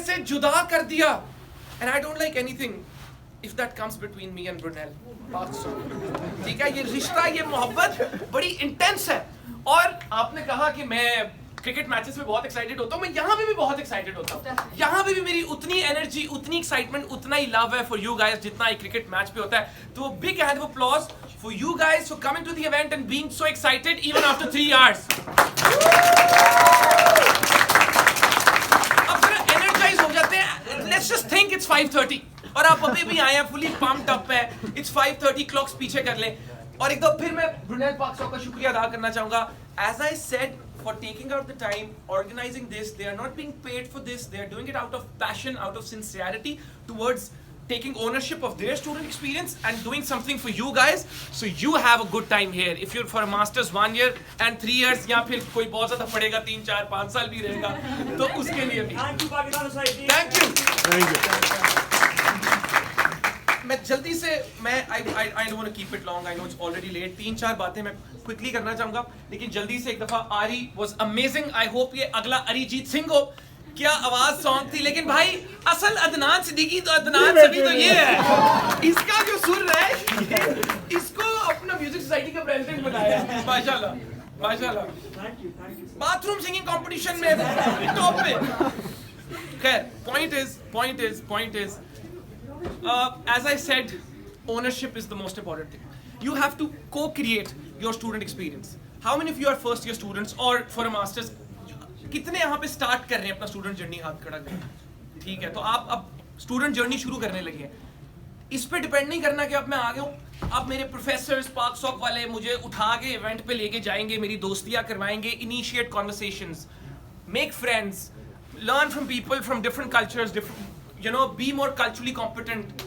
से जुदा कर दिया. And I don't like anything if that comes between me and Brunel. ठीक है, ये रिश्ता, ये मोहब्बत बड़ी इंटेंस है. और आपने कहा कि मैं क्रिकेट मैचेस में बहुत एक्साइटेड होता हूँ, मैं यहाँ पे भी बहुत एक्साइटेड होता हूँ. यहाँ पे भी मेरी उतनी एनर्जी, उतनी एक्साइटमेंट, उतना ही लव है फॉर यू गाइस जितना एक क्रिकेट मैच पे होता है. तो big hand of applause for you guys for coming to the event and being so excited even after 3 hours. अब जरा energize हो जाते हैं. Let's just think it's 5:30 और आप अभी भी आए हैं fully pumped up है. It's 5:30, clocks पीछे कर लें. और एक दो फिर मैं ब्रुनेल पाकसॉ का शुक्रिया अदा करना चाहूँगा. As I said, for taking out the time, organizing this, they are not being paid for this. They are doing it out of passion, out of sincerity towards taking ownership of their student experience and doing something for you guys, so you have a good time here. If you're for a master's 1 year and 3 years, या फिर कोई बहुत ज़्यादा पढ़ेगा 3, 4, 5 साल भी रहेगा, तो उसके लिए भी. Thank you Pakistan Society. Thank you. Thank you. मैं जल्दी से I don't want to keep it long. I know it's already late. 3-4 बातें मैं quickly करना चाहूँगा, लेकिन जल्दी से एक दफ़ा Ari was amazing. I hope ये अगला अरिजीत सिंह हो. क्या आवाज सॉन्ग थी, लेकिन भाई असल अदनान सिद्दीकी तो अदनान सभी तो ये है. इसका जो सुर है, इसको अपना म्यूजिक सोसाइटी का प्रेसिडेंट बनाया. माशाल्लाह माशाल्लाह. Thank you bathroom singing competition में टॉप पे. खैर, point is as I said, ownership is the most important thing. You have to co-create your student experience. How many of you are first year students or for a masters? कितने यहाँ पे start कर रहे हैं अपना student journey? हाथ खड़ा करें. ठीक है, तो आप अब स्टूडेंट जर्नी शुरू करने लगे हैं. इस पे डिपेंड नहीं करना कि अब मैं आ गया हूँ, अब मेरे प्रोफेसर्स पाकसॉक वाले मुझे उठा के इवेंट पे लेके जाएंगे, मेरी दोस्तियाँ करवाएंगे. Initiate conversations, make friends, learn from people from different cultures, be more culturally competent.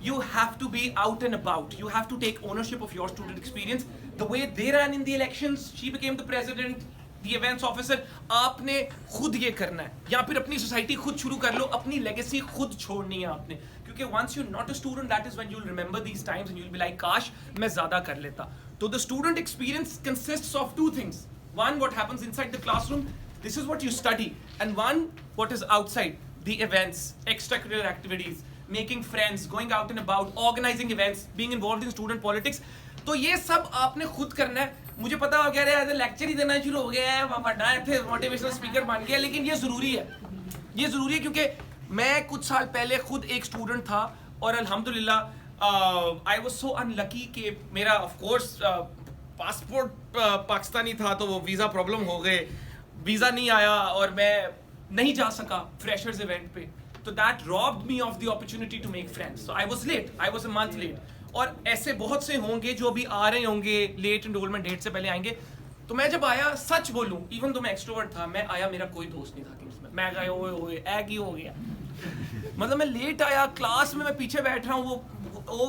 You have to be out and about. You have to take ownership of your student experience. The way they ran in the elections, she became the president, the events officer. आपने खुद ये करना है, या फिर अपनी society खुद शुरू कर लो. अपनी लेगेसी खुद छोड़नी है आपने, क्योंकि once you're not a student, that is when you'll remember these times and you'll be like, काश मैं ज़्यादा कर लेता. तो the student experience consists of 2 things. One, what happens inside the classroom. This is what you study. And one, what is outside. The events, extracurricular activities, making friends, going out and about, organizing events, being involved in student politics. तो ये सब आपने खुद करना है. मुझे पता हो गया है, लेक्चर ही देना शुरू हो गया है, बड़ा थे मोटिवेशनल स्पीकर बन गया, लेकिन ये ज़रूरी है क्योंकि मैं कुछ साल पहले खुद एक स्टूडेंट था और अल्हम्दुलिल्लाह आई वाज सो अनलकी कि मेरा ऑफ कोर्स पासपोर्ट पाकिस्तानी था, तो वो वीज़ा प्रॉब्लम हो गए, वीज़ा नहीं आया और मैं नहीं जा सका फ्रेशर्स इवेंट पे. तो that robbed me of the opportunity to make friends. So I was a month late. और ऐसे बहुत से होंगे जो अभी आ रहे होंगे, लेट एनरोलमेंट डेट से पहले आएंगे. तो मैं जब आया, सच बोलूं, इवन तो मैं एक्सट्रोवर्ट था, मैं आया, मेरा कोई दोस्त नहीं था क्लास में. मैं गया ओए एग ही हो गया. मतलब मैं लेट आया, क्लास में मैं पीछे बैठ रहा हूँ. वो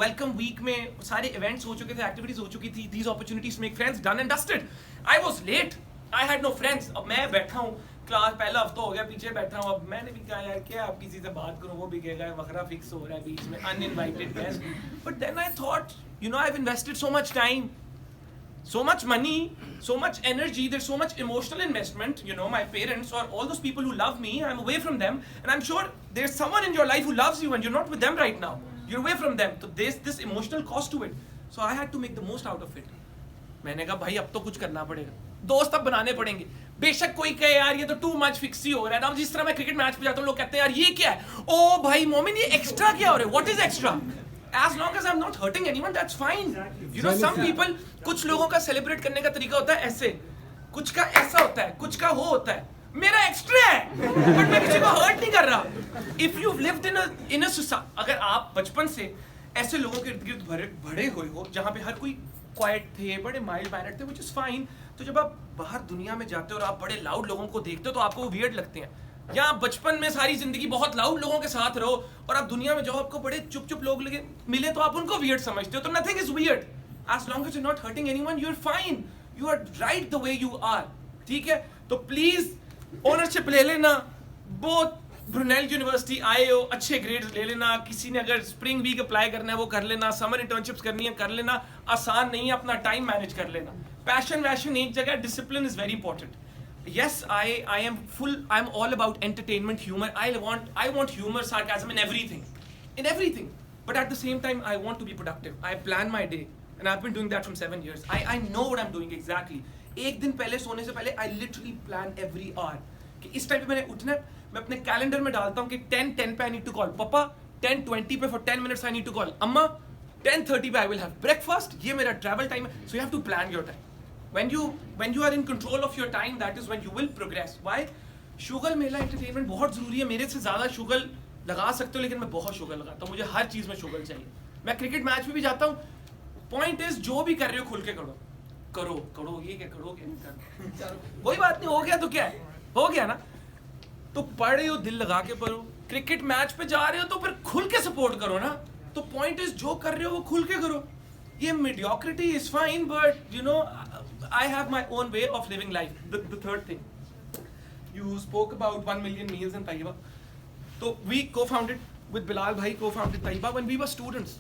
वेलकम वीक में सारे इवेंट्स हो चुके थे, एक्टिविटीज हो चुकी थी. These opportunities make friends, done and dusted. I was late, I had no friends. अब मैं बैठा हूँ, क्लास पहला हफ्ता हो गया, पीछे बैठा हूँ. अब मैंने भी कहा यार क्या आप किसी से बात करो, वो भी कहेगा वखरा फिक्स हो रहा है बीच में, uninvited guest. But then I thought, I have invested so much time, so much money, so much energy, there's so much emotional investment. My parents or all those people who love me, I'm away from them, and I'm sure there's someone in your life who loves you and you're not with them right now. You're away from them. So there's this emotional cost to it. So I had to make the most out of it. मैंने कहा भाई अब तो कुछ करना पड़ेगा, दोस्त अब बनाने पड़ेंगे. बेशक कोई कहे यार ये तो टू मच फिक्स ही हो रहा है ना. जिस तरह मैं क्रिकेट मैच पे जाता हूँ, लोग कहते हैं यार ये क्या है, ओ भाई मोमिन ये एक्स्ट्रा क्या हो रहा है, what is extra. As long as I'm not hurting anyone, that's fine. Some people, कुछ लोगों का सेलिब्रेट करने का तरीका होता है ऐसे, कुछ का ऐसा होता है, कुछ का वो होता है. मेरा एक्स्ट्रा है, बट मैं किसी को हर्ट नहीं कर रहा. If you've lived in a society, अगर आप बचपन से ऐसे लोगों के इर्द गिर्द बड़े हुए हो जहाँ पे हर कोई क्वाइट थे, बड़े माइल्ड मैनर्ड थे, which is fine. तो जब आप बाहर दुनिया में जाते हो और आप बड़े लाउड लोगों को देखते हो तो आपको वो वियर्ड लगते हैं. या आप बचपन में सारी जिंदगी बहुत लाउड लोगों के साथ रहो और आप दुनिया में जो आपको बड़े चुप लोग मिले तो आप उनको वियर्ड समझते हो. तो nothing is weird as long as you're not hurting anyone, you're fine, you are right the way you are. ठीक है, तो प्लीज ओनरशिप ले लेना. बोथ ब्रुनेल यूनिवर्सिटी आए हो, अच्छे ग्रेड्स ले लेना. किसी ने अगर स्प्रिंग वीक अप्लाई करना है वो कर लेना, समर इंटर्नशिप्स करनी है कर लेना. आसान नहीं है, अपना टाइम मैनेज कर लेना. पैशन वैशन एक जगह, discipline is very important. yes, I am full. I'm all about entertainment, humor. I want humor, sarcasm in everything. But at the same time, I want to be productive. I plan my day, and I've been doing that from 7 years. I know what I'm doing exactly. एक दिन पहले सोने से पहले I literally plan every hour. कि इस time पे मैंने उठना है, मैं अपने कैलेंडर में डालता हूँ कि 10:10 पे I need to call पापा, 10:20 पे for 10 minutes I need to call अम्मा, 10:30 पे I will have breakfast. ये मेरा travel time है. So you have to plan your time. When you are in control of your time, that is when you will progress. Why? शुगल मेला entertainment बहुत जरूरी है. मेरे से ज्यादा शुगल लगा सकते हो, लेकिन मैं बहुत शुगल लगाता हूँ. मुझे हर चीज में शुगल चाहिए. मैं क्रिकेट मैच में भी जाता हूँ. पॉइंट इज जो भी कर रहे हो खुल के करो. ये क्या करोगे? कोई बात नहीं, हो गया तो क्या है, हो गया ना. तो पढ़ रहे हो दिल लगा के पढ़ो. क्रिकेट मैच पे जा रहे हो तो फिर खुल के सपोर्ट करो ना. तो पॉइंट इज जो कर रहे हो वो खुल के करो. ये mediocrity is fine, but you know, I have my own way of living life. The third thing, you spoke about 1 million meals in Taiba. So we co-founded with Bilal bhai, co-founded Taiba when we were students.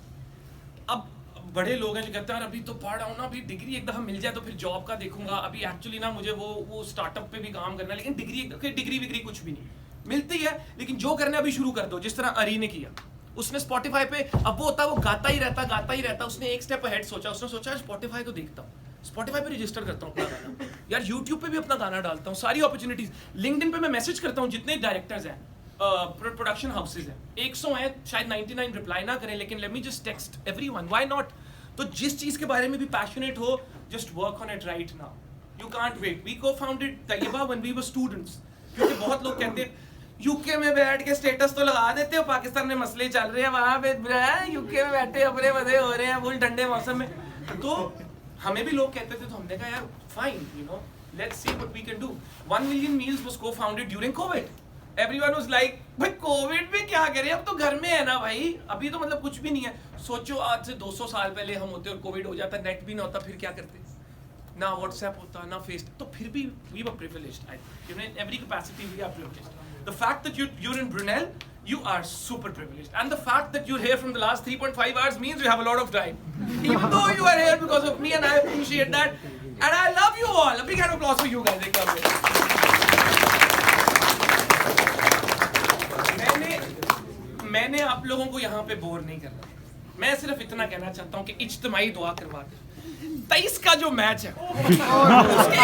अब बड़े लोग हैं जो कहते हैं अभी तो पढ़ रहा हूँ ना, अभी डिग्री एक दफ़ा मिल जाए तो फिर जॉब का देखूंगा. अभी एक्चुअली ना मुझे वो स्टार्टअप पे भी काम करना है, लेकिन डिग्री कुछ भी नहीं मिलती है. लेकिन जो करना है अभी शुरू कर दो, जिस तरह अरी ने किया. उसने स्पॉटिफाई पे, अब वो होता है वो गाता ही रहता. उसने एक स्टेप अहेड सोचा. उसने सोचा स्पॉटिफाई को देखता हूँ, स्पॉटिफाई पे रजिस्टर करता हूँ अपना गाना. यार यूट्यूब पे भी अपना गाना डालता हूँ. सारी अपॉर्चुनिटीज. लिंक्डइन पे मैं मैसेज करता हूँ जितने डायरेक्टर्स हैं, प्रोडक्शन हाउसेज हैं, 100 हैं, शायद 99 रिप्लाई ना करें, लेकिन let me just text everyone. Why not? तो जिस चीज के बारे में भी पैशनेट हो, just work on it right now. You can't wait. We co-founded Tayyaba when we were students. क्योंकि बहुत लोग कहते हैं यूके में बैठ के स्टेटस तो लगा देते हो, पाकिस्तान में मसले चल रहे हैं, वहां पे यूके में बैठे अपने मजे हो रहे हैं फुल ठंडे मौसम में. तो हमें भी लोग कहते थे, तो हमने कहा यार fine, you know, let's see what we can do. 1 million meals was co-founded during COVID. Everyone was like, भाई कोविड में क्या करें, अब तो घर में है ना भाई, अभी तो मतलब कुछ भी नहीं है. सोचो आज से 200 साल पहले हम होते और कोविड हो जाता, नेट भी ना होता, फिर क्या करते? ना व्हाट्सएप होता, ना फेस. तो फिर भी we were privileged. You know, in every capacity we are privileged. The fact that you're in Brunel, you are super privileged. And the fact that you're here from the last 3.5 hours means you have a lot of time. Even though you are here because of me, and I appreciate that. And I love you all. A big hand of applause for you guys. मैंने आप लोगों को यहाँ पे bore नहीं करना. मैं सिर्फ इतना कहना चाहता हूँ कि इज्तिमाई दुआ करवा के 23 का जो मैच है उसके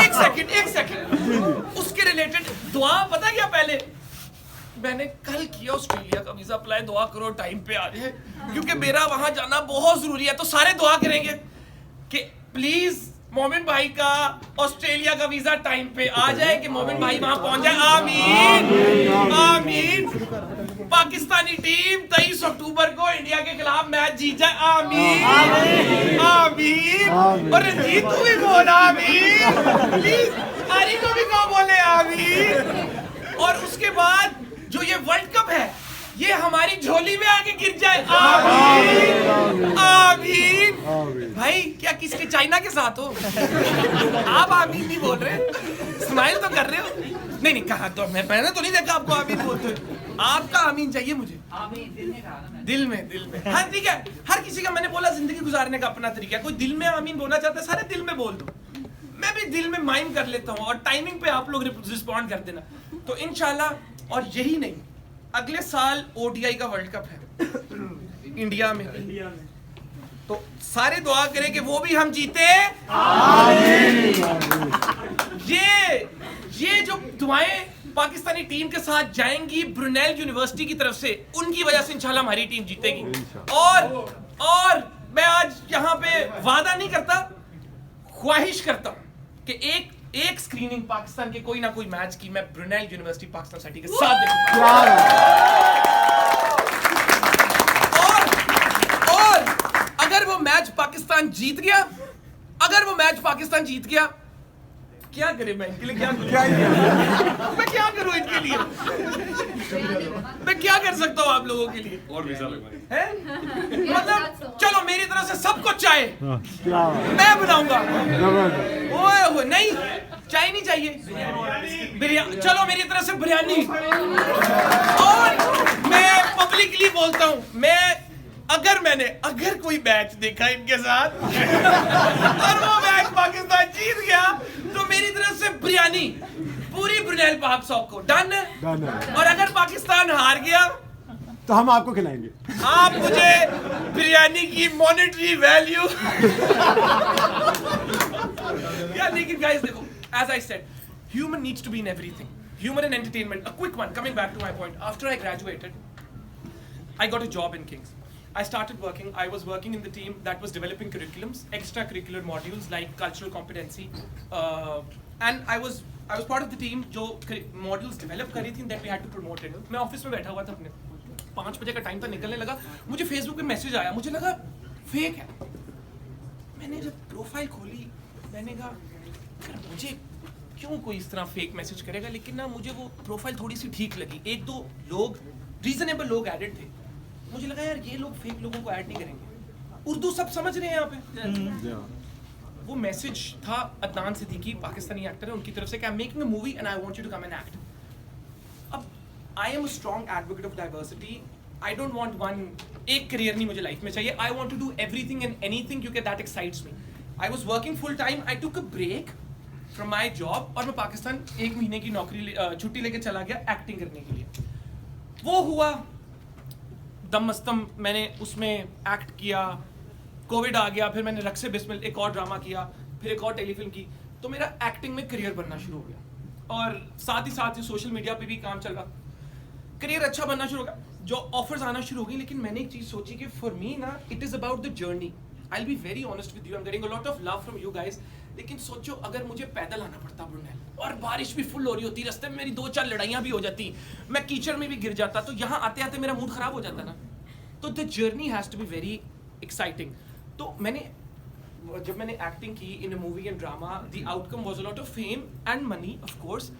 एक सेकंड उसके रिलेटेड दुआ. पता क्या, पहले मैंने कल किया ऑस्ट्रेलिया का वीजा अप्लाई. दुआ करो टाइम पे आ जाए, क्योंकि मेरा वहां जाना बहुत जरूरी है. तो सारे दुआ करेंगे कि प्लीज मोमिन भाई का ऑस्ट्रेलिया का वीजा टाइम पे आ जाए, कि मोमिन भाई वहां पहुंच जाए. आमीन आमीन. पाकिस्तानी टीम 23 अक्टूबर को इंडिया के खिलाफ मैच जीत जाए. आमीन आमीन. और रंजीत को भी बोल आमीन. प्लीज अरी को भी कहो बोले आमीन. और उसके बाद जो ये वर्ल्ड कप है, ये हमारी झोली में आके गिर जाए. आमीन आमीन. भाई क्या किसके चाइना के साथ हो? आप आमीन नहीं बोल रहे, स्माइल तो कर रहे हो. नहीं कहा तो मैंने तो नहीं देखा आपको आमीन बोलते. आपका आमीन चाहिए मुझे. आमीन दिल में. हाँ ठीक है, हर किसी का, मैंने बोला जिंदगी गुजारने का अपना तरीका है. कोई दिल में आमीन बोलना चाहता है, सारे दिल में बोल दो. मैं भी दिल में माइम कर लेता हूँ, और टाइमिंग पे आप लोग रिस्पॉन्ड कर देना. तो इंशाल्लाह. और यही नहीं, अगले साल ODI का वर्ल्ड कप है इंडिया में. तो सारे दुआ करें कि वो भी हम जीते. ये जो दुआएं पाकिस्तानी टीम के साथ जाएंगी ब्रुनेल यूनिवर्सिटी की तरफ से, उनकी वजह से इंशाल्लाह हमारी टीम जीतेगी. और मैं आज यहाँ पे वादा नहीं करता, ख्वाहिश करता हूँ कि एक स्क्रीनिंग पाकिस्तान के कोई ना कोई मैच की मैं ब्रुनेल यूनिवर्सिटी पाकिस्तान सिटी के साथ देखूंगा. और अगर वो मैच पाकिस्तान जीत गया, क्या करे मैं इनके लिए, मैं क्या करूं इनके लिए? मैं क्या कर सकता हूं आप लोगों के लिए? और वीजा लगवाएं हैं, मतलब चलो मेरी तरफ से सब कुछ चाय मैं बनाऊंगा. ओए नहीं, चाय नहीं चाहिए, बिरयानी. चलो मेरी तरफ से बिरयानी. और मैं पब्लिकली बोलता हूं, अगर कोई मैच देखा इनके साथ और वो मैच पाकिस्तान जीत गया, तो मेरी तरफ से बिरयानी, पूरी ब्रुनेल पाक सॉक को डन है। डन है। और अगर पाकिस्तान हार गया तो हम आपको खिलाएंगे। आप मुझे बिरयानी की मॉनेटरी वैल्यू यार। लेकिन गाइस देखो, as I said, human needs to be in everything. Humor and entertainment. A quick one, coming back to my point. After I graduated, I got a job in King's. I started working. I was working in the team that was developing curriculums, extracurricular modules like cultural competency, and I was part of the team जो modules develop करी थी that we had to promote it. मैं office में बैठा हुआ था अपने, 5 बजे का टाइम था, निकलने लगा, मुझे फेसबुक पे मैसेज आया, मुझे लगा फेक है। मैंने जब प्रोफाइल खोली, मैंने कहा यार मुझे क्यों कोई इस तरह फेक मैसेज करेगा, लेकिन ना मुझे वो प्रोफाइल थोड़ी सी ठीक लगी। 1-2 लोग रीजनेबल लोग एडेड थे, मुझे लगा यार ये लोग फेक लोगों को ऐड नहीं करेंगे, उर्दू सब समझ रहे हैं यहाँ पे। वो मैसेज था अदनान सिद्दीकी, पाकिस्तानी एक्टर है, उनकी तरफ से कि I am making a movie and I want you to come and act. अब I am a strong advocate of diversity. I don't want one एक करियर नहीं मुझे लाइफ में चाहिए। I want to do everything and anything क्योंकि that excites me. I was working full time, I took a break from my job और मैं पाकिस्तान 1 महीने की नौकरी छुट्टी लेके चला गया एक्टिंग करने के लिए। वो हुआ दम मस्तम, मैंने उसमें एक्ट किया, कोविड आ गया, फिर मैंने रक्से बिस्मिल एक और ड्रामा किया, फिर एक और टेलीफिल्म की, तो मेरा एक्टिंग में करियर बनना शुरू हो गया। और साथ ही साथ सोशल मीडिया पे भी काम चल रहा, करियर अच्छा बनना शुरू हो गया, जो ऑफर्स आना शुरू हो गई। लेकिन मैंने एक चीज़ सोची कि फॉर मी ना it is about the journey. I will be very honest with you, I am getting a lot of love from you guys. लेकिन सोचो अगर मुझे पैदल आना पड़ता ब्रुनेल और बारिश भी फुल हो रही होती, रास्ते में मेरी 2-4 लड़ाइयाँ भी हो जाती, मैं कीचड़ में भी गिर जाता, तो यहाँ आते आते मेरा मूड खराब हो जाता ना। तो the journey has to be very exciting. तो जब मैंने एक्टिंग की in a movie and drama, the outcome was a lot of fame and money of course,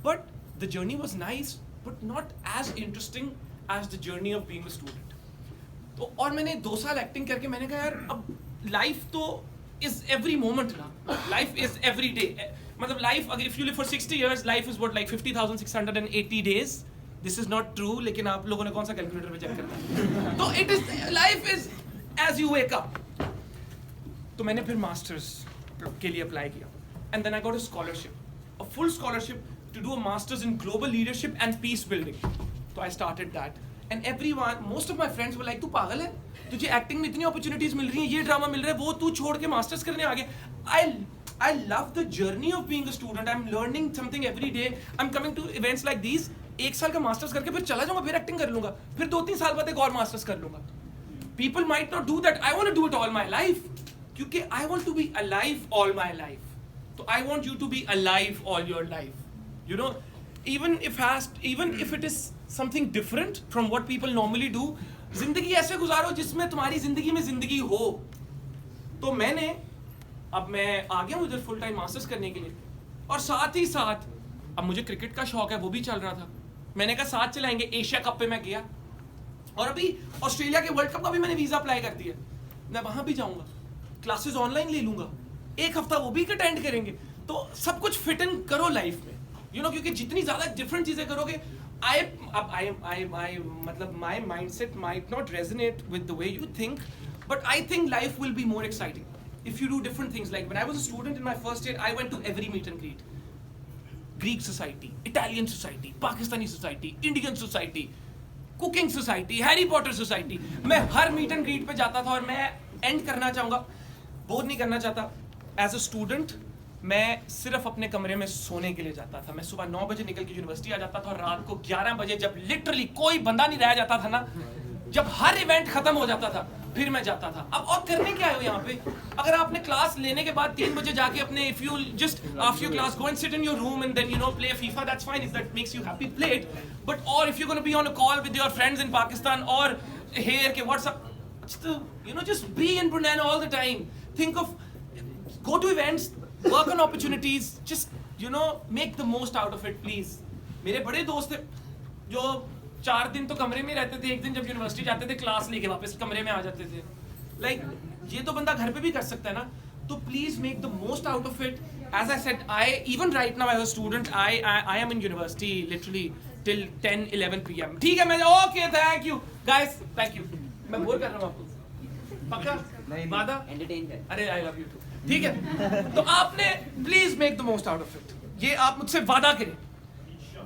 but the journey was nice but not as interesting as the journey of being a student. तो और मैंने 2 साल acting करके मैंने कहा यार अब life तो इज एवरी मोमेंट ना, लाइफ इज एवरी डे। मतलब लाइफ अगर if you live for 60 years, life is what like 50,680 days। This is not true, लेकिन आप लोगों ने कौन सा कैलकुलेटर में चेक करना है? तो it is life is as you wake up. तो मैंने फिर मास्टर्स के लिए अप्लाई किया and then I got a scholarship, a full scholarship to do a masters in global leadership and peace building. तो I started that and everyone, most of my friends were like तू पागल है, तुझे acting में इतनी opportunities मिल रही हैं, ये ड्रामा मिल रहा है, वो तू छोड़ के मास्टर्स करने आ गया। I love the journey of being a student. I'm learning something every day. I'm coming to events like these. 1 साल का मास्टर्स करके फिर चला जाऊंगा, फिर एक्टिंग कर लूंगा, फिर 2-3 साल बाद एक और मास्टर्स कर लूंगा। People might not do that. I want to do it all my life. क्योंकि I want to be alive all my life. So I want you to be alive all your life. You know, even if it is something different from what people normally do, जिंदगी ऐसे गुजारो जिसमें तुम्हारी जिंदगी में जिंदगी हो। तो अब मैं आ गया हूँ इधर फुल टाइम मास्टर्स करने के लिए, और साथ ही साथ अब मुझे क्रिकेट का शौक है, वो भी चल रहा था। मैंने कहा साथ चलाएंगे। एशिया कप पे मैं गया और अभी ऑस्ट्रेलिया के वर्ल्ड कप का भी मैंने वीजा अप्लाई कर दिया, मैं वहां भी जाऊंगा, क्लासेस ऑनलाइन ले लूंगा, 1 हफ्ता वो भी अटेंड करेंगे। तो सब कुछ फिट इन करो लाइफ में, यू नो, क्योंकि जितनी ज्यादा डिफरेंट चीजें करोगे, मतलब my mindset might not resonate with the way you think, but I think life will be more exciting if you do different things. Like when I was a student in my first year, I went to every meet and greet. Greek society, Italian society, Pakistani society, Indian society, cooking society, Harry Potter society. मैं हर meet and greet पे जाता था और मैं end करना चाहूँगा, bore नहीं करना चाहता। As a student, मैं सिर्फ अपने कमरे में सोने के लिए जाता था। मैं सुबह 9 बजे निकल के यूनिवर्सिटी आ जाता था और रात को 11 बजे जब लिटरली कोई बंदा नहीं रह जाता था ना, जब हर इवेंट खत्म हो जाता था, फिर मैं जाता था। अब और करने क्या है यहाँ पे? अगर आपने क्लास लेने के बाद 3 बजे जाके अपने if you just after your class go and sit in your room and then play FIFA, that's fine if that makes you happy, play it. But or if you're going to be on a call with your friends in Pakistan or here ke WhatsApp, just be in Brunei all the time. Think of, go to events, work on opportunities, just make the most out of it, please. मेरे बड़े दोस्त थे जो 4 दिन तो कमरे में रहते थे, एक दिन जब यूनिवर्सिटी जाते थे क्लास लेके वापस कमरे में आ जाते थे। लाइक ये तो बंदा घर पे भी कर सकता है ना। तो please make the most out of it. As I said, I even right now as a student I am in university literally till 10-11 PM। ठीक है, मैं okay, thank you guys, thank you. मैं बोर कर रहा हूँ आपको, पक्का? वादा? एंटरटेन कर। अरे आई लव यू टू। ठीक है, तो आपने please make the most out of it, ये आप मुझसे वादा करें।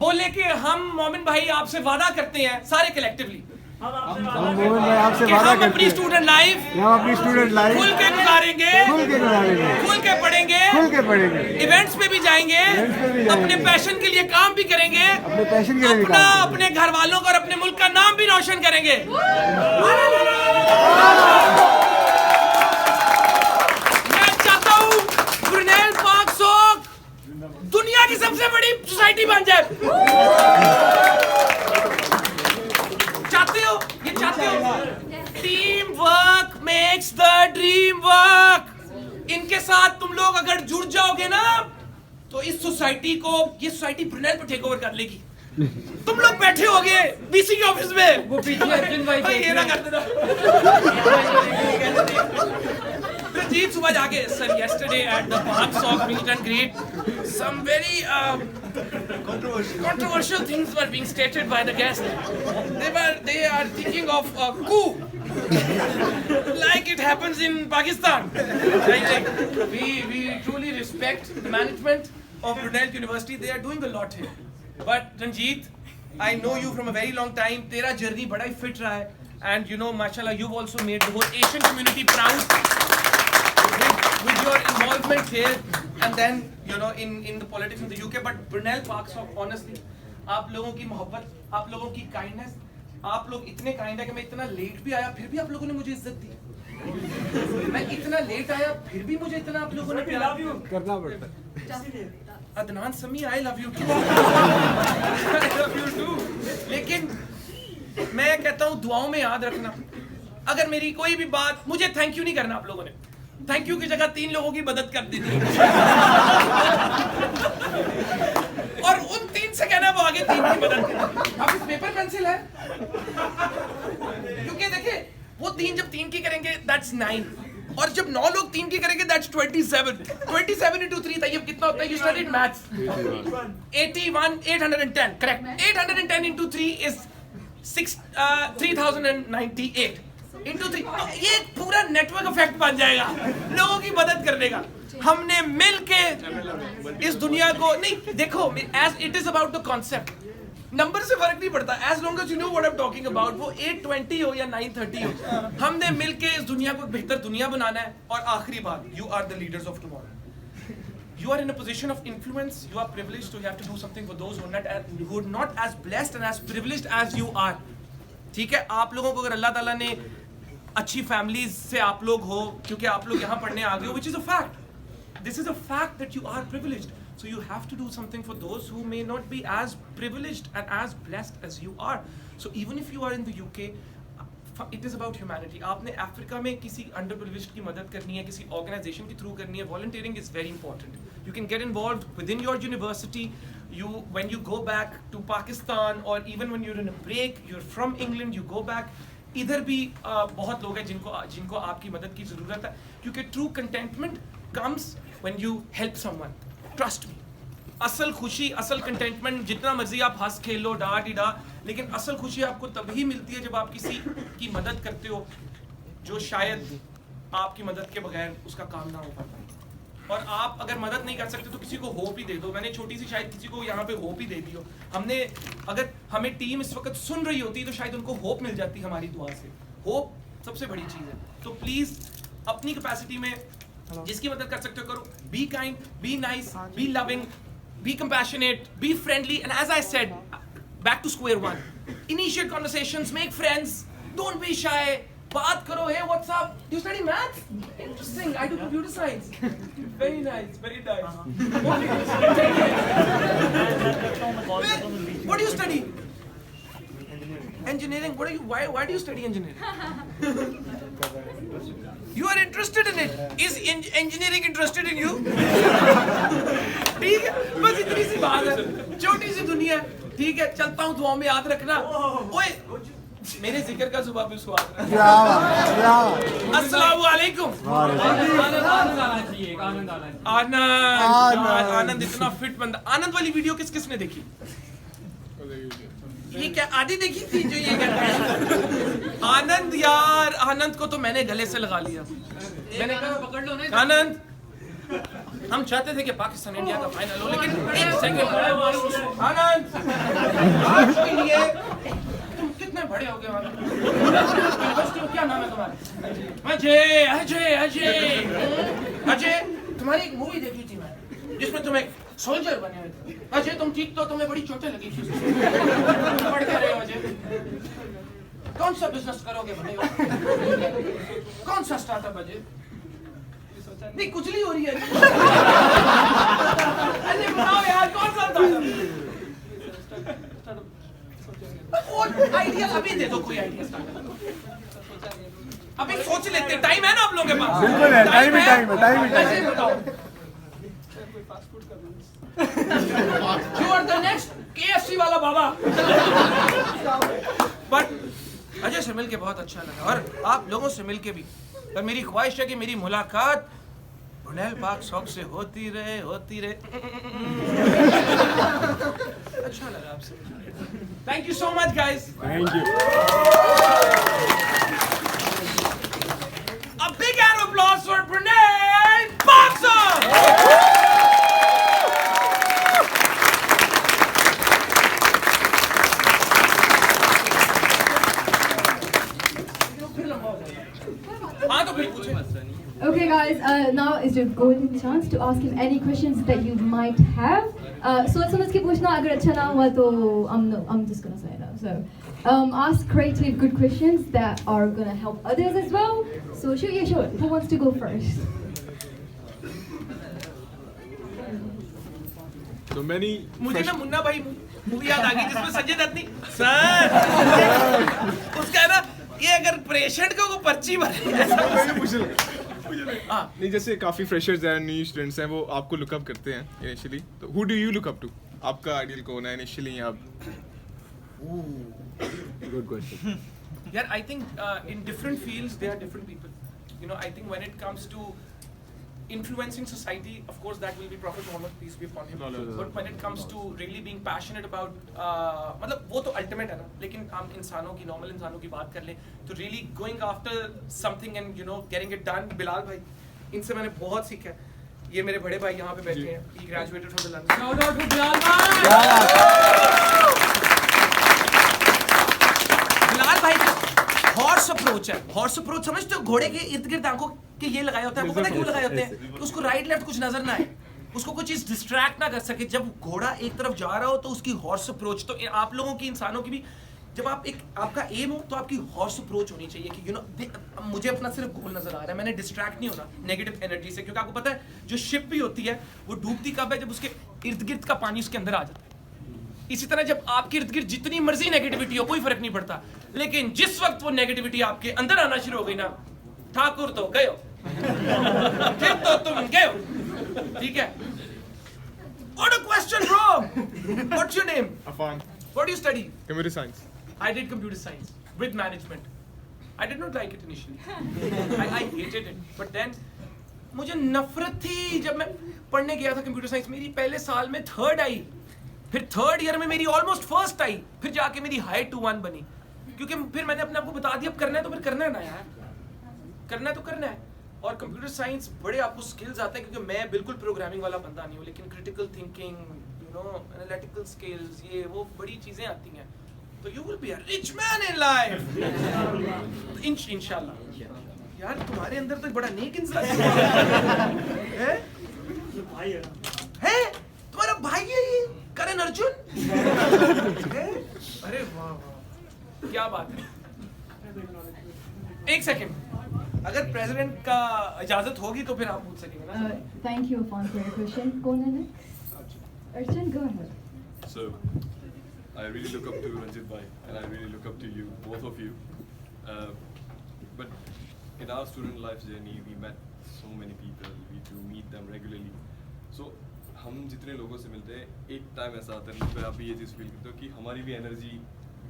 बोले कि हम मोमिन भाई आपसे वादा करते हैं सारे कलेक्टिवली हम मोमिन भाई आपसे कि वादा हम करते अपनी हैं स्टूडेंट लाइफ कि हम अपनी स्टूडेंट लाइफ खुल के गुजारेंगे, खुल के गुजारेंगे, खुल के पढ़ेंगे, खुल के पढ़ेंगे, इवेंट्स पे भी जाएंगे, इवेंट्स पे भी जाएंगे, अपने पैशन के लिए काम भी करेंगे, अपने पैशन के लिए भी अपना काम अपने घर वालों का और अपने मुल्क का नाम भी रोशन करेंगे। मैं चाहता हूँ ब्रुनेल पाक सोक दुनिया की सबसे बड़ी सोसाइटी बन जाए। चाहते हो? ये चाहते हो? Team work makes the dream work. इनके साथ तुम लोग अगर जुड़ जाओगे ना तो इस सोसाइटी को, ये सोसाइटी ब्रुनेल पे टेक ओवर कर लेगी। तुम लोग बैठे होगे बीसी के ऑफिस में, वो पीछे अर्जुन भाई ये ना कर देना। रंजीत सुबह जाके sir yesterday at the Park Sock meet and greet some very controversial things were being stated by the guests. They are thinking of a coup like it happens in Pakistan. Like, we truly respect the management of Brunel University. They are doing a lot here. But Ranjit, I know you from a very long time. तेरा journey बड़ा ही fit रहा है, and you know, mashallah, you've also made the whole Asian community proud with your involvement here, and then you know in the politics in the UK. But Brunel Park Sock, honestly, आप लोगों की मोहब्बत, आप लोगों की kindness, आप लोग इतने kind है कि मैं इतना late भी आया, फिर भी आप लोगों ने मुझे इज्जत दी। मैं इतना late आया, फिर भी मुझे इतना आप लोगों ने प्यार करना पड़ता है। Adnan Sami I love you too, I love you too. लेकिन मैं कहता हूँ दुआओं में याद रखना, अगर मेरी कोई भी बात, मुझे थैंक यू नहीं करना आप लोगों ने, थैंक यू की जगह 3 लोगों की मदद कर दी थी और उन 3 से कहना वो आगे 3 की मदद करें। अब इस पेपर पेंसिल है क्योंकि देखिए वो 3 जब 3 की करेंगे दैट्स 9, और जब 9 लोग 3 की करेंगे दैट्स 27 into 3 तब कितना होता है? You studied maths. 810 correct. 810 into 3 is 3098 into 3। ये एक पूरा नेटवर्क इफेक्ट बन जाएगा लोगों की मदद करने का। हमने मिल के इस दुनिया को, नहीं देखो, as it is about the concept, number से फर्क नहीं पड़ता, as long as you know what I am talking about. वो 820 हो या 930 हो, हमने मिलके इस दुनिया को एक बेहतर दुनिया बनाना है। और आखिरी बात, you are the leaders of tomorrow, you are in a position of influence, you are privileged to have to do something for those who are not as blessed and as privileged as you are. ठीक है, आप लोगों को अगर अल्लाह ताला ने अच्छी families से आप लोग हो, क्योंकि आप लोग यहाँ पढ़ने आ गए हो, which is a fact, this is a fact that you are privileged. So you have to do something for those who may not be as privileged and as blessed as you are. So even if you are in the UK, it is about humanity. आपने Africa में किसी underprivileged की मदद करनी है, किसी organization के through करनी है, volunteering is very important. You can get involved within your university. When you go back to Pakistan, or even when you're in a break, you're from England, you go back. इधर भी बहुत लोग हैं जिनको आपकी मदद की ज़रूरत है, क्योंकि true contentment comes when you help someone. Trust me, असल खुशी, असल कंटेंटमेंट, जितना मर्जी आप हंस खेल लो, डा डी डा, लेकिन असल खुशी आपको तभी मिलती है जब आप किसी की मदद करते हो जो शायद आपकी मदद के बगैर उसका काम ना हो पाता। और आप अगर मदद नहीं कर सकते तो किसी को होप ही दे दो। मैंने छोटी सी शायद किसी को यहाँ पे होप ही दे दी हो। हमने, अगर हमें टीम इस वक्त सुन रही होती तो शायद उनको होप मिल जाती हमारी दुआ से। होप सबसे बड़ी चीज़ है। तो प्लीज़ अपनी कैपेसिटी में जिसकी मदद कर सकते हो करो। Be kind, be nice, be loving, be compassionate, be friendly, and as I said, back to square one, initiate conversations, make friends, don't be shy, बात करो। Hey, what's up? You study math? Interesting. I do computer science. Very nice, very nice. What do you study? Engineering. What are you? Why do you study engineering? You are interested in it. Is engineering interested in you? ठीक है, बस इतनी सी बात है, छोटी सी दुनिया है। ठीक है, चलता हूँ, दुआ में याद रखना। ओए, मेरे जिक्र का सुबह भी स्वागत है। अस्सलामु अलैकुम। आनंद इतना फिट बंदा। आनंद वाली वीडियो किस किसने देखी? ये क्या आधी देखी थी जो ये कहता है? आनंद यार, आनंद को तो मैंने गले से लगा लिया। मैंने कहा पकड़ लो ना आनंद। हम चाहते थे कि पाकिस्तान इंडिया का फाइनल हो, लेकिन एक सेकंड आनंद आज के लिए तुम कितने बड़े हो गए हो? क्या नाम है तुम्हारा? अजय अजय अजय अजय, तुम्हारी एक मूवी देखी थी मैं जिसमें तुम एक सोल्जर बने हुए थे। अजय तुम ठीक तो, तुम्हें बड़ी चोटें लगी थी। पढ़ क्या रहे हो अजय? कौन सा बिजनेस करोगे भाई? कौन सा स्टार्टअप अजय? नहीं कुचली हो रही है। अरे बताओ यार कौन सा स्टार्टअप? आइडिया अभी दे दो, कोई आइडिया स्टार्टअप अभी सोच लेते, टाइम है ना आप लोगों के पास? बिल्कुल है, टाइम ही टाइम है। बताओ। You are the next KFC वाला बाबा। बट अजय से मिलके बहुत अच्छा लगा, और आप लोगों से मिलके भी। और मेरी ख्वाहिश है कि मेरी मुलाकात भुनैल पाक शौक से होती रहे। अच्छा लगा आपसे। Thank you so much guys. Thank you. A big round of applause for Brunel Boxer! हाँ तो फिर पूछे। Okay, guys. Now is your golden chance to ask him any questions that you might have. सोच समझ के पूछना, अगर अच्छा ना हुआ तो I'm just gonna say no. So ask creative, good questions that are gonna help others as well. So shoot your shot. Who wants to go first? So many. मुझे ना मुन्ना भाई मूवी याद आ गई जिसमें संजय दत्त नहीं सर उसका है ना, ये अगर पेशेंट को पर्ची भरे नहीं, जैसे काफी फ्रेशर्स हैं, न्यू स्टूडेंट्स हैं, वो आपको लुक अप करते हैं इनिशियली, तो who do you look up to? आपका आइडियल कौन है इनिशियली? आप गुड क्वेश्चन। यार I think in different fields there are different people, you know. I think when it comes to influencing society, of course that will be Prophet Muhammad, peace be upon him. But when it comes to really being passionate about मतलब वो तो ultimate है ना, लेकिन हम इंसानों की, normal इंसानों की बात कर ले तो really going after something and you know getting it done। Bilal भाई, इनसे मैंने बहुत सीखा है। ये मेरे बड़े भाई यहाँ पे बैठे हैं, he graduated from the London। Shout out to Bilal भाई। बिलाल भाई का हॉर्स अप्रोच है। हॉर्स अप्रोच समझते हो? घोड़े के इर्द गिर्द आंखों के ये लगाए होते हैं, आपको पता है क्यों लगाए होते हैं? कि उसको राइट लेफ्ट कुछ नजर ना आए, उसको कोई चीज डिस्ट्रैक्ट ना कर सके। जब घोड़ा एक तरफ जा रहा हो तो उसकी हॉर्स अप्रोच, तो आप लोगों की, इंसानों की भी, जब आप एक आपका एम हो तो आपकी हॉर्स अप्रोच होनी चाहिए कि यू नो मुझे अपना सिर्फ गोल नजर आ रहा है, मैंने डिस्ट्रैक्ट नहीं होना नेगेटिव एनर्जी से। क्योंकि आपको पता है जो शिप भी होती है वो डूबती कब है? जब उसके इर्द गिर्द का पानी उसके अंदर आ जाता है। इसी तरह जब आपके इर्द गिर्द जितनी मर्जी नेगेटिविटी हो कोई फर्क नहीं पड़ता, लेकिन जिस वक्त वो नेगेटिविटी आपके अंदर आना शुरू हो गई ना, ठाकुर तो गए हो, फिर तो तुम गए हो। ठीक है? What a question, bro! What's your name? Afan, What do you study? computer science. I did computer science with management. I did not like it initially. I hated it. But then मुझे नफरत थी जब मैं पढ़ने गया था computer science. मेरी पहले साल में 3rd आई, फिर 3rd ईयर में मेरी ऑलमोस्ट 1st आई, फिर जाके मेरी हाई 2-1 बनी। क्योंकि फिर मैंने अपने आप को बता दिया अब करना है तो फिर करना है ना यार, करना है तो करना है। और कंप्यूटर साइंस बड़े आपको स्किल्स आते हैं, क्योंकि मैं बिल्कुल प्रोग्रामिंग वाला बंदा नहीं हूँ, लेकिन critical thinking, you know, analytical skills, ये वो बड़ी चीजें आती हैं। तो you will be a rich man in life इंशाल्लाह। यार तुम्हारे अंदर तो बड़ा नेक इंसान है। तुम्हारा भाई है ये करण अर्जुन? अरे वाह वाह, क्या बात है। एक सेकंड, अगर प्रेसिडेंट का इजाजत होगी तो फिर आप पूछ सकेंगे ना। Thank you, Afan, for your question. कौन है next? Arjun, go ahead. So, I really look up to Ranjit Bhai and I really look up to you, both of you. But in our student life journey, we met so many people, we do meet them regularly. So, हम जितने लोगों से मिलते हैं, एक time ऐसा आता है जिस पे आप भी ये चीज़ फील करते हो कि हमारी भी energy,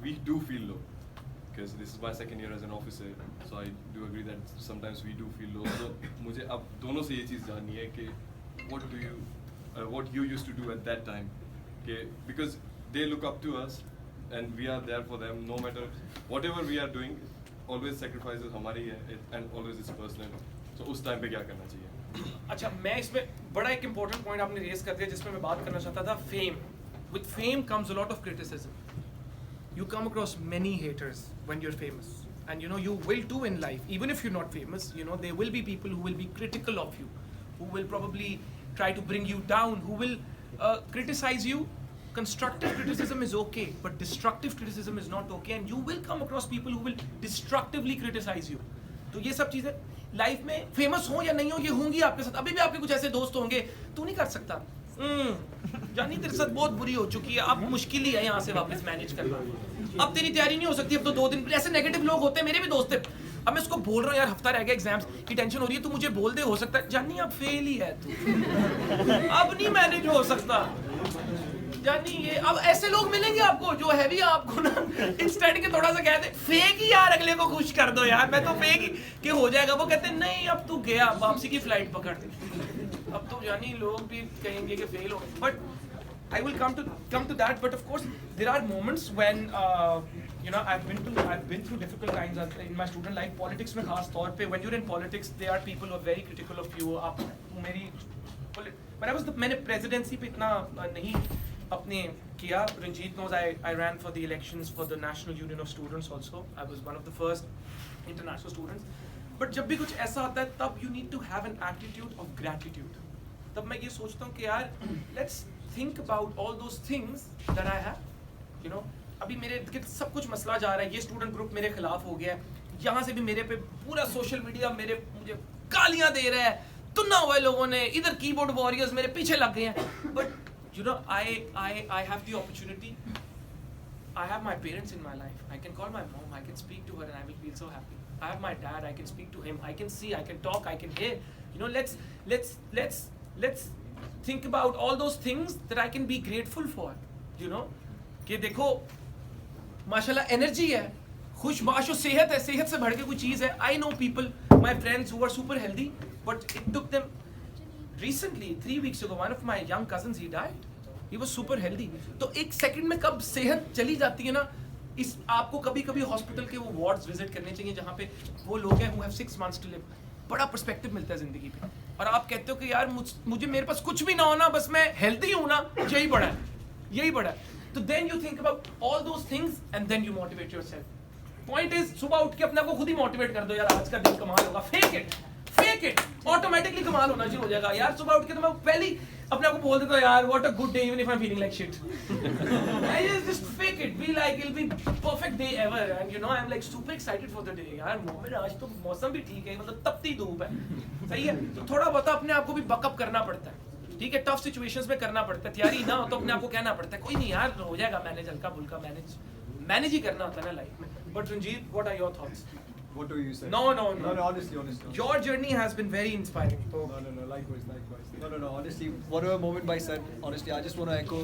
we do feel low. Because this is my 2nd year as an officer, so I do agree that sometimes we do feel low. So मुझे अब दोनों से ये चीज़ जाननी है कि what you used to do at that time, कि because they look up to us and we are there for them no matter whatever we are doing, always sacrifices हमारी है and always it's personal. So उस time पे क्या करना चाहिए? अच्छा, मैं इसमें बड़ा एक important point आपने रेज कर दिया जिसमें मैं बात करना चाहता था, fame. With fame comes a lot of criticism. You come across many haters when you're famous. And you know, you will too in life. Even if you're not famous, you know, there will be people who will be critical of you, who will probably try to bring you down, who will criticize you. Constructive criticism is okay, but destructive criticism is not okay. And you will come across people who will destructively criticize you. तो ये सब चीज़ें life में famous हो या नहीं हो, ये होंगी आपके साथ. अभी भी आपके कुछ ऐसे दोस्त होंगे, तू नहीं कर सकता, जानी तेरे साथ बहुत बुरी हो चुकी है, अब मुश्किल ही है यहाँ से वापस मैनेज करना, अब तेरी तैयारी नहीं हो सकती, अब तो 2 दिन. ऐसे नेगेटिव लोग होते हैं, मेरे भी दोस्त थे. अब मैं इसको बोल रहा हूँ यार, हफ्ता रह गया एग्जाम्स की, टेंशन हो रही है, तू मुझे बोल दे, हो सकता है जानी अब फेल ही है तू, अब नहीं मैनेज हो सकता जानी. ये अब ऐसे लोग मिलेंगे आपको जो हैवी आपको ना इंस्टेंट के थोड़ा सा कहते फेक ही यार, अगले को खुश कर दो यार, मैं तो फेक ही कि हो जाएगा. वो कहते नहीं अब तू गया, वापसी की फ्लाइट पकड़, अब तो जानी लोग भी कहेंगे कि फेल हो. But I will come to that, but of course there are moments when you know I've been through difficult times in my student life. Politics में खास तौर पे, when you're in politics there are people who are very critical of you. आप मेरी मैंने presidency पे इतना नहीं अपने किया. Ranjit knows I ran for the elections for the National Union of Students also. I was one of the first international students. But जब भी कुछ ऐसा आता है तब you need to have an attitude of gratitude. तब मैं ये सोचता हूँ कि यार let's think about all those things that I have. You know, अभी मेरे सब कुछ मसला जा रहा है, ये स्टूडेंट ग्रुप मेरे खिलाफ हो गया है, यहाँ से भी मेरे पे पूरा सोशल मीडिया मुझे गालियाँ दे रहा है, तुन्ना हुए लोगों ने, इधर कीबोर्ड वॉरियर्स मेरे पीछे लग गए हैं. But you know I have the opportunity. I have my parents in my life. I can call my mom, I can speak to her and I will feel so happy. I have my dad, I can speak to him, I can see, I can talk, I can hear. You know, let's think about all those things that I can be grateful for. You know, कि देखो माशाल्लाह energy है, खुशबाशो सेहत है, सेहत से बढ़ के कोई चीज़ है. I know people, my friends who are super healthy, but it took them recently 3 weeks ago. One of my young cousins, he died. He was super healthy. तो एक सेकंड में कब सेहत चली जाती है ना, इस आपको कभी हॉस्पिटल के वो वार्ड्स विजिट करने चाहिए जहाँ पे वो लोग हैं who have 6 months to live. बड़ा पर्सपेक्टिव मिलता है जिंदगी पे. और आप कहते हो कि यार मुझे मेरे पास कुछ भी ना हो ना, बस मैं हेल्दी हूँ ना, यही बड़ा है. तो then you think about all those things and then you motivate yourself. Point is सुबह उठ के अपने आप को खुद ही मोटिवेट कर दो, यार आज का दिन कमाल होगा. फेक इट ऑटोमेटिकली कमाल होना शुरू हो जाएगा. यार सुबह उठ के तो मैं पहले ही अपने आप को बोल देता हूँ यार what a good day even if I am feeling like shit. I just fake it, be like it will be perfect day ever and you know I am like super excited for the day. यार moment आज तो मौसम भी ठीक है, मतलब तपती धूप है, सही है. तो थोड़ा बहुत अपने आप को भी बकअप करना पड़ता है, ठीक है. टफ सिचुएशंस में करना पड़ता है, तैयारी ना हो तो अपने आप को कहना पड़ता है कोई नहीं यार हो जाएगा मैनेज, हल्का फुल्का मैनेज ही करना होता है ना लाइफ में. But Ranjit, what are your thoughts? What do you say? No, honestly. Your journey has been very inspiring. So, No, likewise. No, honestly, whatever moment by said, honestly, I just want to echo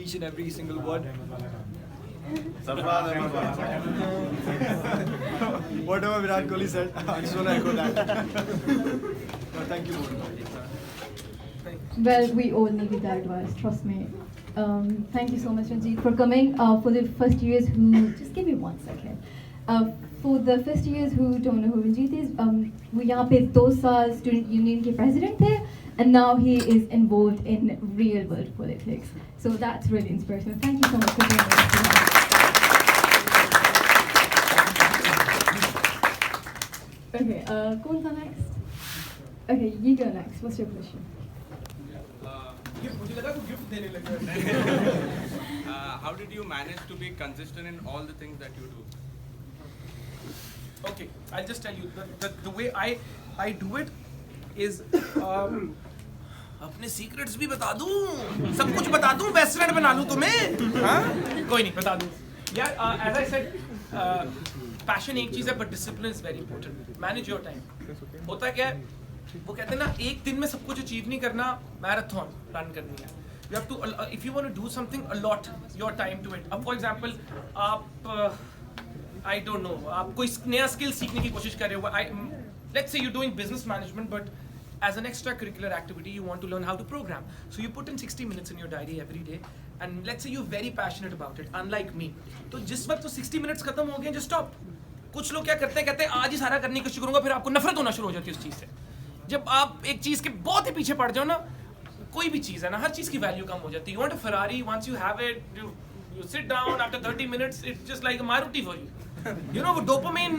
each and every single word. Whatever Virat Kohli said, I just want to echo that. No, thank you. Well, we all needed that advice, trust me. Thank you so much, Ranjit, for coming. For the first years who, just give me 1 second. For the first years who don't know who Ranjit is, वो यहाँ पे 2 साल student union के president थे, and now he is involved in real world politics. So that's really inspirational. Thank you so much for being with us. Okay, कौन था next? Okay, you go next. What's your question? मुझे लगा तू gift देने लगा. How did you manage to be consistent in all the things that you do? Okay, I'll just tell you the way I do it is अपने secrets भी बता दूं, सब कुछ बता दूं, बेस्ट फ्रेंड बना लूं तुम्हें. हाँ कोई नहीं, बता दूं यार. As I said, पैशन एक चीज़ है but discipline is very important. Manage your time. होता क्या है, वो कहते हैं ना एक दिन में सब कुछ अचीव नहीं करना, मैराथन रन करनी है. You have to, if you want to do something, allot your time to it. अब for example, आप I don't know, आप कोई नया स्किल सीखने की कोशिश कर रहे हो. Let's say you're doing business management, but as an extracurricular activity, you want to learn how to program. So you put in 60 minutes in your diary every day, and let's say you're very passionate about it, unlike me. तो जिस वक्त तो 60 minutes खत्म हो गए, just stop. कुछ लोग क्या करते हैं, कहते हैं आज ही सारा करने की कोशिश करूँगा, फिर आपको नफरत होना शुरू हो जाती है उस चीज़ से. जब आप एक चीज के बहुत ही पीछे पड़ जाओ ना, कोई भी चीज है ना, हर चीज की वैल्यू कम हो जाती है. You want a Ferrari, once you have it, you sit down after 30 minutes, it's just like a Maruti for you. You know, वो डोपामाइन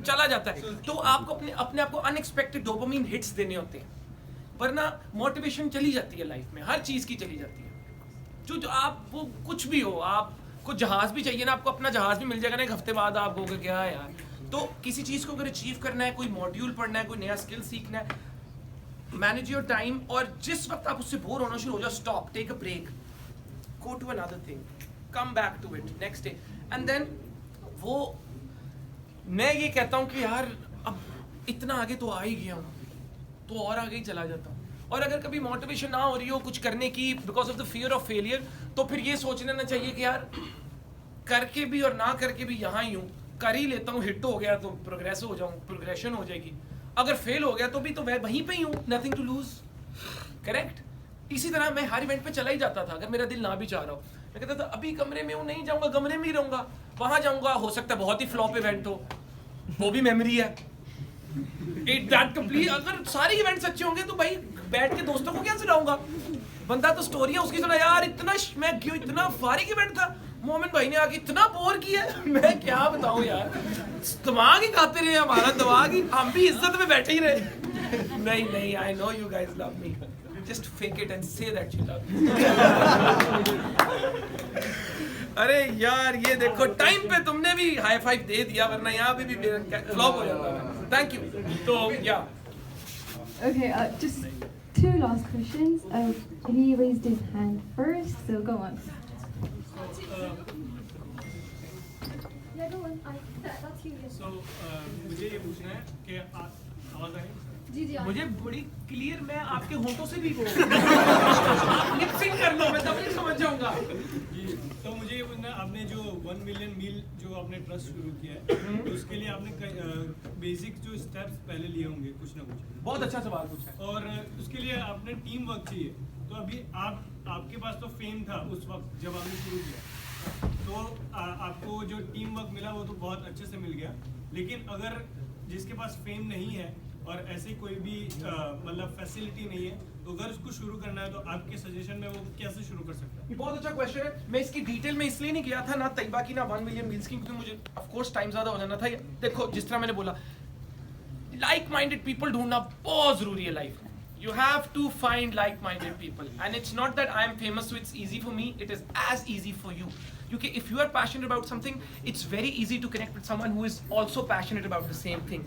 चला जाता है. तो आपको अपने आप को अनएक्सपेक्टेड डोपामाइन हिट्स देने होते हैं, वरना मोटिवेशन चली जाती है लाइफ में, हर चीज की चली जाती है. जो आप वो कुछ भी हो, आपको जहाज भी चाहिए ना, आपको अपना जहाज भी मिल जाएगा ना एक हफ्ते बाद, आप कहोगे क्या यार. तो किसी चीज को अगर अचीव करना है, कोई मॉड्यूल पढ़ना है, कोई नया स्किल सीखना है, मैनेज योर टाइम. और जिस वक्त आप उससे बोर होना शुरू हो जाओ, stop, take a break, go to another thing, come back to it next day. And then वो मैं ये कहता हूँ कि यार अब इतना आगे तो आ ही गया हूँ, तो और आगे ही चला जाता हूँ. और अगर कभी मोटिवेशन ना हो रही हो कुछ करने की because of the fear of failure, तो फिर ये सोच लेना चाहिए कि यार करके भी और ना करके भी यहाँ ही हूँ, कर ही लेता हूँ. हिट हो गया तो प्रोग्रेस हो जाऊँ, प्रोग्रेशन हो जाएगी. अगर फेल हो गया तो भी तो मैं वहीं पे ही हूँ, नथिंग टू लूज. करेक्ट. इसी तरह मैं हर इवेंट पे चला ही जाता था अगर मेरा दिल ना भी चाह रहा हो. मैं कहता था अभी कमरे में हूँ, नहीं जाऊंगा, कमरे में ही रहूंगा, वहां जाऊंगा, हो सकता है बहुत ही फ्लॉप इवेंट हो, वो भी मेमोरी है. It that complete. अगर सारे इवेंट्स अच्छे होंगे तो भाई बैठ के दोस्तों को क्या सुनाऊंगा. बंदा तो स्टोरी है उसकी सुना, यार इतना मैं क्यों, इतना फारिग इवेंट था, मोमिन भाई ने आके इतना बोर किया. मैं क्या बताऊं यार, दिमाग ही खाते रहे हमारा, दिमाग ही, हम भी इज्जत में बैठे ही रहे. नहीं, I know you guys love me, just fake it and say that you love me. अरे यार ये देखो टाइम पे तुमने भी हाई फाइव दे दिया, वरना यहाँ पे भी फ्लॉप हो जाता. Thank you. तो या Okay, just two last questions. He raised his hand first, so go on. Yeah, go on. That's you. So, मुझे ये पूछना है कि आवाज आई? जी. मुझे बड़ी क्लियर, मैं आपके होंठों से भी वो लिप सिंक कर लो, मैं तब नहीं समझ जाऊंगा. जी, तो मुझे ये पूछना है, आपने जो 1 मिलियन मील जो आपने ट्रस्ट शुरू किया है, तो उसके लिए आपने बेसिक जो स्टेप्स पहले लिए होंगे कुछ ना कुछ. बहुत अच्छा सवाल पूछा है. और उसके लिए आपने टीम वर्क चाहिए. तो अभी आपके पास तो फेम था उस वक्त जब आपने शुरू किया, तो आपको जो टीम वर्क मिला वो तो बहुत अच्छे से मिल गया. लेकिन अगर जिसके पास फेम नहीं है और ऐसी कोई भी मतलब फैसिलिटी नहीं है, तो अगर उसको शुरू करना है तो आपके सजेशन में वो कैसे शुरू कर सकता है? ये बहुत अच्छा क्वेश्चन है. मैं इसकी डिटेल में इसलिए नहीं गया था, ना तैयबा की, ना 1 मिलियन मील्स की, क्योंकि मुझे ऑफ कोर्स टाइम ज्यादा हो जाना था. देखो जिस तरह मैंने बोला, लाइक माइंडेड पीपल ढूंढना बहुत जरूरी है लाइफ में. You have to find like-minded people, and it's not that I am famous so it's easy for me, it is as easy for you. Because if you are passionate about something, it's very easy to connect with someone who is also passionate about the same thing.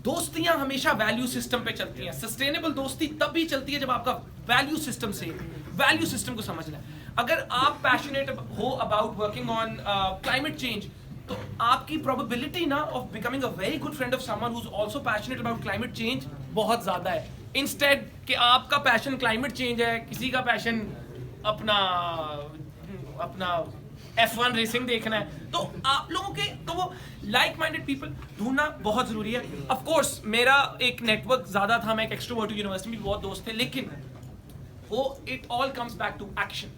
दोस्तियां हमेशा value system पे चलती हैं. Sustainable दोस्ती तब भी चलती है जब आपका वैल्यू सिस्टम से, वैल्यू सिस्टम को समझना है. अगर आप पैशनेट हो about working on climate change, तो आपकी प्रोबेबिलिटी ना of becoming a very good friend of someone who is also passionate about climate change बहुत ज्यादा है. इंस्टेड कि आपका पैशन क्लाइमेट चेंज है, किसी का पैशन अपना F1 रेसिंग देखना है, तो आप लोगों के तो वो लाइक माइंडेड पीपल ढूंढना बहुत जरूरी है. ऑफ कोर्स मेरा एक नेटवर्क ज्यादा था, मैं एक एक्सट्रोवर्ट हूं, यूनिवर्सिटी में बहुत दोस्त थे, लेकिन वो it all comes back to action.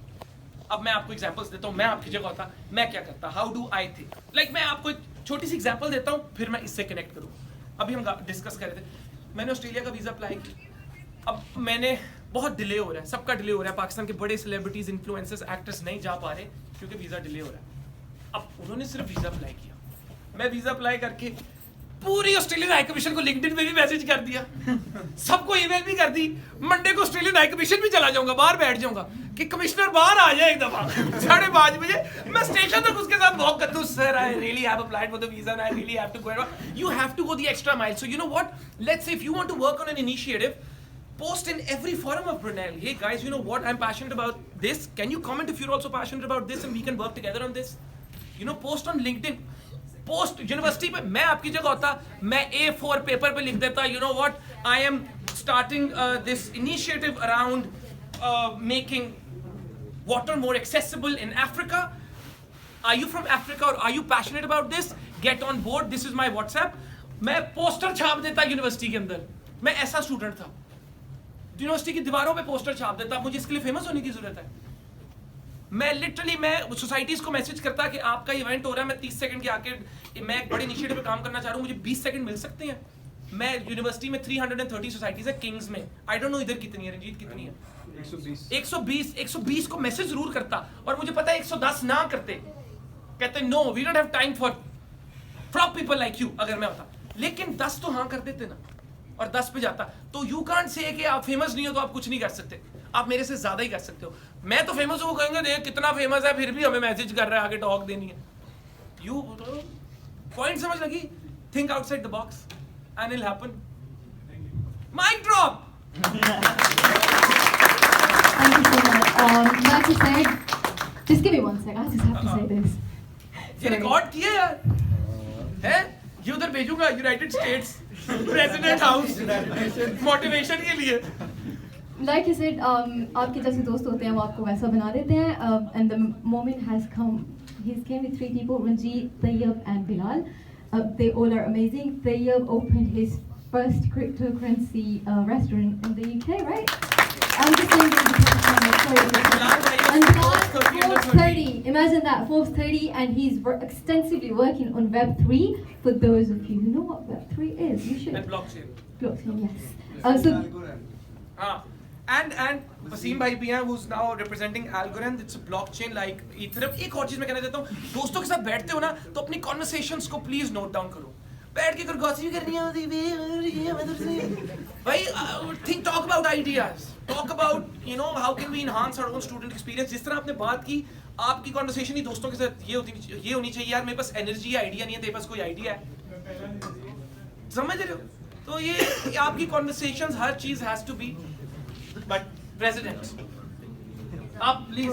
अब मैं आपको एग्जांपल्स देता हूं. मैं आपकी जगह होता, मैं क्या करता, how do I think. Like मैं आपको एक छोटी सी एग्जांपल देता हूं, फिर मैं इससे कनेक्ट करूं. अभी हम डिस्कस कर रहे थे, मैंने ऑस्ट्रेलिया का वीजा अप्लाई किया. अब मैंने बहुत डिले हो रहा है, सबका डिले हो रहा है. पाकिस्तान के बड़े सेलिब्रिटीज, इन्फ्लुएंसर्स, एक्टर्स नहीं जा पा रहे क्योंकि वीजा डिले हो रहा है. अब उन्होंने सिर्फ वीजा अप्लाई किया, मैं वीजा अप्लाई करके पूरी ऑस्ट्रेलियन हाई कमीशन को लिंक्डइन पे भी मैसेज कर दिया, सबको ईमेल भी कर दी. मंडे को ऑस्ट्रेलियन हाई कमीशन भी चला जाऊंगा, बाहर बैठ जाऊंगा कि कमिश्नर बाहर आ जाए एक दफा 5:30 बजे. मैं स्टेशन तक उसके साथ वॉक करता हूँ, sir I really have applied for the visa and I really have to go. You have to go the extra mile. So you know what, let's say if you want to work on an initiative, post in every forum of Brunel. Hey guys, you know what? I'm passionate about this. Can you comment if you're also passionate about this and we can work together on this? You know, post on LinkedIn. Post university पे. मैं आपकी जगह होता, मैं A4 paper पे लिख देता. You know what? I am starting this initiative around making water more accessible in Africa. Are you from Africa or are you passionate about this? Get on board. This is my WhatsApp. मैं poster छाप देता university के अंदर. मैं ऐसा student था. University की दीवारों पे पोस्टर छाप देता. मुझे इसके लिए फेमस होने की जरूरत है? मैं लिटरली मैं सोसाइटीज को मैसेज करता कि आपका इवेंट हो रहा है, मैं 30 सेकंड के आके मैं एक बड़े इनिशिएटिव पे काम करना चाह रहा हूँ, मुझे 20 सेकंड मिल सकते हैं? मैं यूनिवर्सिटी में 330 सोसाइटीज है किंग्स में, आई डोंट नो इधर कितनी है, रंजीत कितनी है? 120 को मैसेज जरूर करता, और मुझे पता है 110 ना करते, कहते no we don't have time for people like you, अगर मैं होता, लेकिन 10 तो हाँ कर देते ना, और 10 पे जाता। तो यू कांट से कि आप फेमस नहीं हो तो आप कुछ नहीं कर सकते, आप मेरे से ज्यादा ही कर सकते हो। मैं तो फेमस हूँ, कहेंगे देख कितना फेमस है, फिर भी हमें मैसेज कर रहा है, आगे टॉक देनी है। यू पॉइंट समझ लगी? Think outside the box and it happen. Mic drop. Thank you so much. Like you said, just give me 1 sec. I just have to say this. ये रिकॉर्ड किया यार, है ये उधर भेजूंगा United states president house motivation के लिए। Like you said, आपके जैसे दोस्त होते हैं वो आपको वैसा बना देते हैं, and the moment has come. He's came with 3 people, Ranjit, Tayyab and Bilal. They all are amazing. Tayyab opened his first cryptocurrency restaurant in the UK, right? I'm just saying and Forbes 30. Imagine that, Forbes 30, and he's extensively working on Web3. For those of you who know what Web3 is, you should. And blockchain. Blockchain, yes. So हाँ, and Wasim भाई भी हैं, who's now representing Algorand. It's a blockchain like Ethereum. एक और चीज मैं कहना चाहता हूँ, दोस्तों के साथ बैठते हो ना तो अपनी conversations को please note down करो। बैठ के गॉसिप करनी है भाई, think talk about ideas, talk about you know how can we enhance our own student experience। जिस तरह आपने बात की, आपकी conversation ही दोस्तों के साथ ये होनी चाहिए, यार मेरे पास एनर्जी है, आइडिया नहीं है, तेरे पास कोई आइडिया है, समझ रहे हो? तो ये आपकी conversations, हर चीज has to be, but president आप please.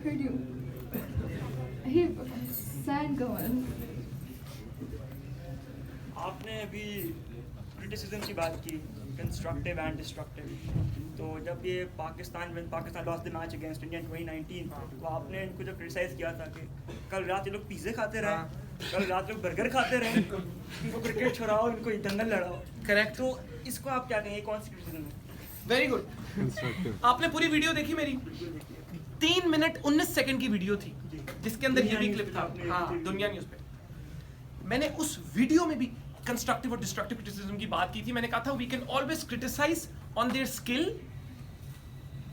heard you. He sang going. आपने अभी क्रिटिसिज्म की बात की, कंस्ट्रक्टिव एंड डिस्ट्रक्टिव। तो जब ये Pakistan lost the match against India 2019, तो आपने इनको जो क्रिटिसाइज किया था कि कल रात ये लोग पिज़्ज़े खाते रहे, कल रात लोग बर्गर खाते रहे, इनको क्रिकेट छुड़ाओ, इनको दंगल लड़ाओ। करेक्ट। तो इसको आप क्या कहेंगे, कौन सी क्रिटिसिज्म है? Very good. आपने पूरी वीडियो देखी मेरी? 3 मिनट 19 सेकंड की वीडियो थी, जिसके अंदर ये भी क्लिप था। हाँ, दुनिया न्यूज़ पे मैंने उस वीडियो में भी कंस्ट्रक्टिव और डिस्ट्रक्टिव क्रिटिसिज्म की बात की थी। मैंने कहा था we can always criticize on their skill,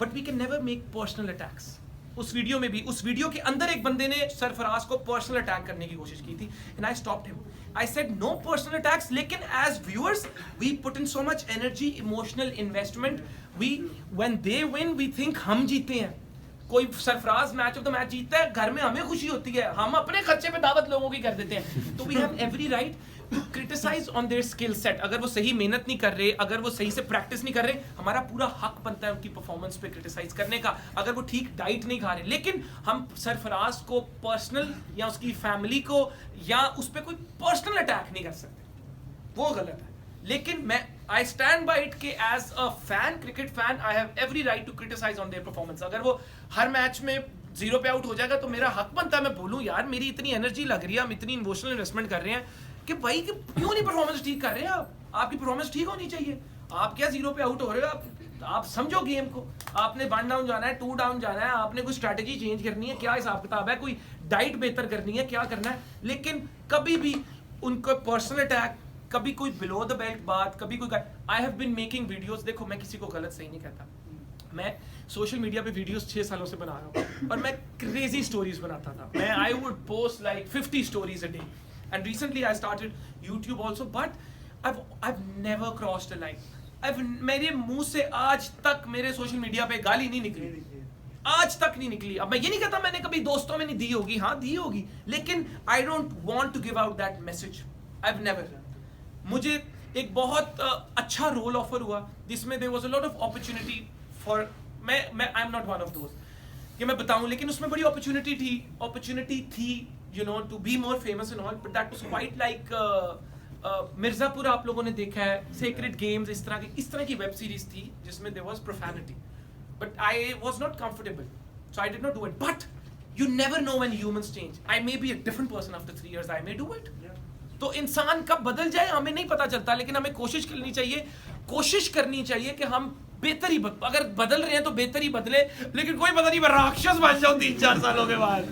but we can never make personal attacks. उस वीडियो में भी, उस वीडियो के अंदर एक बंदे ने सरफराज को पर्सनल अटैक करने की कोशिश की थी, and I stopped him. I said no personal attacks, लेकिन as viewers we put in so much energy, emotional investment, we when they win we think हम जीते हैं। कोई Sarfaraz match of the match जीतता है, घर में हमें खुशी होती है, हम अपने खर्चे पे दावत लोगों की कर देते हैं। तो we have every right to criticize on their skill set. अगर वो सही मेहनत नहीं कर रहे, अगर वो सही से प्रैक्टिस नहीं कर रहे, हमारा पूरा हक बनता है उनकी परफॉर्मेंस पे क्रिटिसाइज करने का। अगर वो ठीक डाइट नहीं खा रहे, लेकिन हम सरफराज को पर्सनल या उसकी फैमिली को या उस पर कोई पर्सनल अटैक नहीं कर सकते, वो गलत है। लेकिन मैं आई स्टैंड बाय इट कि as a fan, cricket fan, I have every right to criticize on their performance. अगर वो हर मैच में 0 पे आउट हो जाएगा तो मेरा हक बनता है मैं बोलूं यार मेरी इतनी एनर्जी लग रही है, हम इतनी इमोशनल इन्वेस्टमेंट कर रहे हैं कि भाई कि क्यों नहीं परफॉर्मेंस ठीक कर रहे हैं आप? आपकी परफॉर्मेंस ठीक होनी चाहिए। आप क्या 0 पे आउट हो रहे हो? आप समझो गेम को, आपने 1 डाउन जाना है, 2 डाउन जाना है, आपने कोई स्ट्रैटेजी चेंज करनी है, क्या हिसाब किताब है, कोई डाइट बेहतर करनी है, क्या करना है। लेकिन कभी भी उनको पर्सनल अटैक, कभी कोई बिलो द बेल्ट बात, कभी कोई I have been making videos. देखो मैं किसी को गलत सही नहीं कहता, मैं सोशल मीडिया पे वीडियोस 6 सालों से बना रहा हूँ और मैं क्रेजी स्टोरीज बनाता था। मैं I would post like 50 stories a day, and recently I started YouTube also, but I've never crossed a line. मेरे मुंह से आज तक मेरे सोशल मीडिया पे गाली नहीं निकली, आज तक नहीं निकली। अब मैं ये नहीं कहता मैंने कभी दोस्तों में नहीं दी होगी, हाँ दी होगी, लेकिन I don't want to give out that message. I've never। मुझे एक बहुत अच्छा रोल ऑफर हुआ जिसमें there was a lot of opportunity for मैं I am not one of दोस्त कि मैं बताऊं, लेकिन उसमें बड़ी अपॉर्चुनिटी थी you know to be more famous and all, but that was quite like Mirzapur आप लोगों ने देखा है, सेक्रेड गेम्स, इस तरह की वेब सीरीज थी जिसमें there was profanity, but I was not comfortable, so I did not do it. But you never know when humans change. I may be a different person after 3 years, I may do it. तो इंसान कब बदल जाए हमें नहीं पता चलता, लेकिन हमें कोशिश करनी चाहिए कि हम बेहतर ही अगर बदल रहे हैं तो बेहतर ही बदले, लेकिन कोई पता नहीं मैं राक्षस बन जाऊं 3-4 सालों के बाद,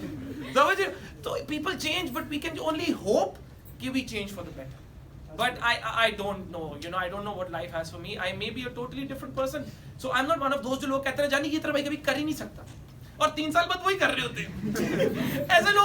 समझ? तो people change, but we can only hope कि we change for the better. But I don't know, you know, I don't know what life has for me. I may be a totally different person. So I'm not one of those जो लोग कहते हैं जानी की तरह भाई कभी कर ही नहीं सकता और 3 साल बाद वही कर रहे होते हैं ऐसे लोग